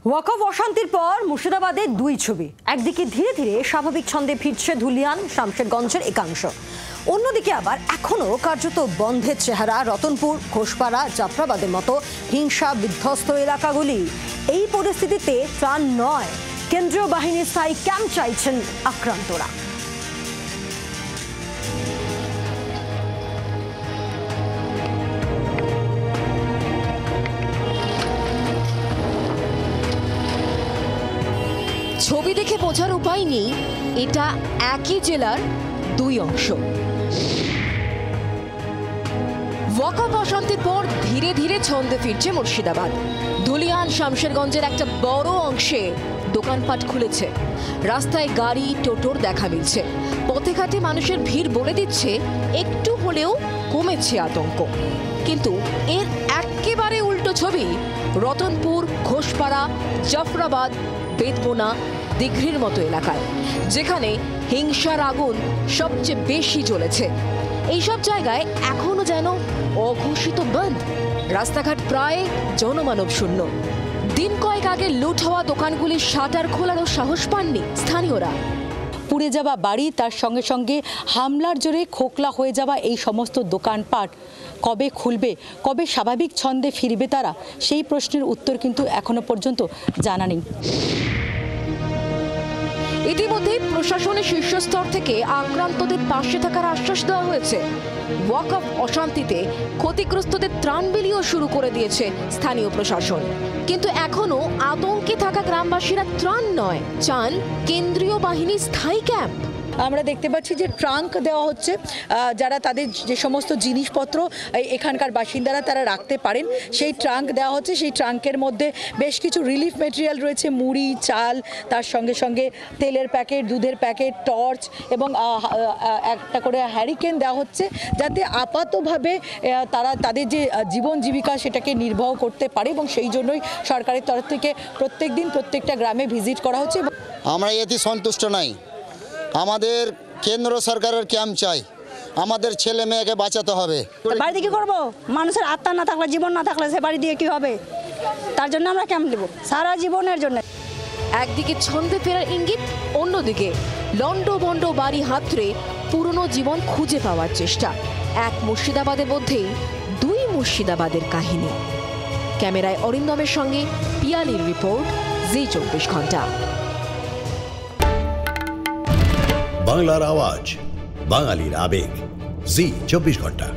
ওয়াকফ অশান্তির পর মুর্শিদাবাদের দুই ছবি। একদিকে ধীরে ধীরে স্বাভাবিক ছন্দে ফিরছে ধুলিয়ান শামশেরগঞ্জের একাংশ, অন্যদিকে আবার এখনো কার্যত বন্ধের চেহারা রতনপুর, ঘোষপাড়া, জাফরাবাদের মতো হিংসা বিধ্বস্ত এলাকাগুলি। এই পরিস্থিতিতে ত্রাণ নয়, কেন্দ্রীয় বাহিনীর স্থায়ী ক্যাম্প চাইছেন আক্রান্তরা। ছবি দেখে বোঝার উপায় নেই এটা একই জেলার দুই অংশ। ওয়াকফ অশান্তির পর ধীরে ধীরে ছন্দে ফিরছে মুর্শিদাবাদ। ধুলিয়ান শামশেরগঞ্জের একটা বড় অংশে দোকানপাট খুলেছে, রাস্তায় গাড়ি টোটোর দেখা মিলছে, পথে ঘাটে মানুষের ভিড় বলে দিচ্ছে একটু হলেও কমেছে আতঙ্ক। কিন্তু এর একেবারে উল্টো ছবি রতনপুর, ঘোষপাড়া, জাফরাবাদ, বেদবোনা, দিঘির মতো এলাকায়, যেখানে হিংসার আগুন সবচেয়ে বেশি জ্বলেছে। এইসব জায়গায় এখনো যেন অঘোষিত বন্ধ, রাস্তাঘাট প্রায় জনমানব শূন্য। দিন কয়েক আগে লুট হওয়া দোকানগুলির শাটার খোলারও সাহস পাননি স্থানীয়রা। পুড়ে যাওয়া বাড়ি, তার সঙ্গে সঙ্গে হামলার জোরে খোকলা হয়ে যাওয়া এই সমস্ত দোকানপাট কবে খুলবে, কবে স্বাভাবিক ছন্দে ফিরবে তারা, সেই প্রশ্নের উত্তর কিন্তু এখনো পর্যন্ত জানা নেই। ইতিমধ্যে প্রশাসনের শীর্ষস্তর থেকে আক্রান্তদের পাশে থাকার আশ্বাস দেওয়া হয়েছে। ওয়াকফ অশান্তিতে ক্ষতিগ্রস্তদের ত্রাণ বিলিও শুরু করে দিয়েছে স্থানীয় প্রশাসন। কিন্তু এখনো আতঙ্কে থাকা গ্রামবাসীরা ত্রাণ নয়, চান কেন্দ্রীয় বাহিনীর স্থায়ী ক্যাম্প। আমরা দেখতে পাচ্ছি যে ট্রাঙ্ক দেওয়া হচ্ছে, যারা তাদের যে সমস্ত জিনিসপত্র এখানকার বাসিন্দারা তারা রাখতে পারেন সেই ট্রাঙ্ক দেওয়া হচ্ছে। সেই ট্রাঙ্কের মধ্যে বেশ কিছু রিলিফ মেটেরিয়াল রয়েছে, মুড়ি, চাল, তার সঙ্গে সঙ্গে তেলের প্যাকেট, দুধের প্যাকেট, টর্চ এবং একটা করে হ্যারিকেন দেওয়া হচ্ছে, যাতে আপাতভাবে তারা তাদের যে জীবন জীবিকা সেটাকে নির্বাহ করতে পারে। এবং সেই জন্যই সরকারের তরফ থেকে প্রত্যেক দিন প্রত্যেকটা গ্রামে ভিজিট করা হচ্ছে। আমরা এতে সন্তুষ্ট নাই, আমাদের কেন্দ্র সরকারের ক্যাম্প চাই, আমাদের ছেলে মেয়েকে বাঁচাতে হবে। বাড়ি দিয়ে কি করবো? মানুষের আত্মা না থাকলে, জীবন না থাকলে সে বাড়ি দিয়ে কি হবে? তার জন্য আমরা ক্যাম্প দেবো সারা জীবনের জন্য। একদিকে ছন্দে ফেরার ইঙ্গিত, অন্যদিকে লন্ডভন্ড বাড়ি হাতড়ে পুরনো জীবন খুঁজে পাওয়ার চেষ্টা। এক মুর্শিদাবাদের মধ্যেই দুই মুর্শিদাবাদের কাহিনী। ক্যামেরায় অরিন্দমের সঙ্গে পিয়ালির রিপোর্ট, জি 24 ঘন্টা। বাংলার আওয়াজ, বাঙালির আবেগ, জি 24 ঘন্টা।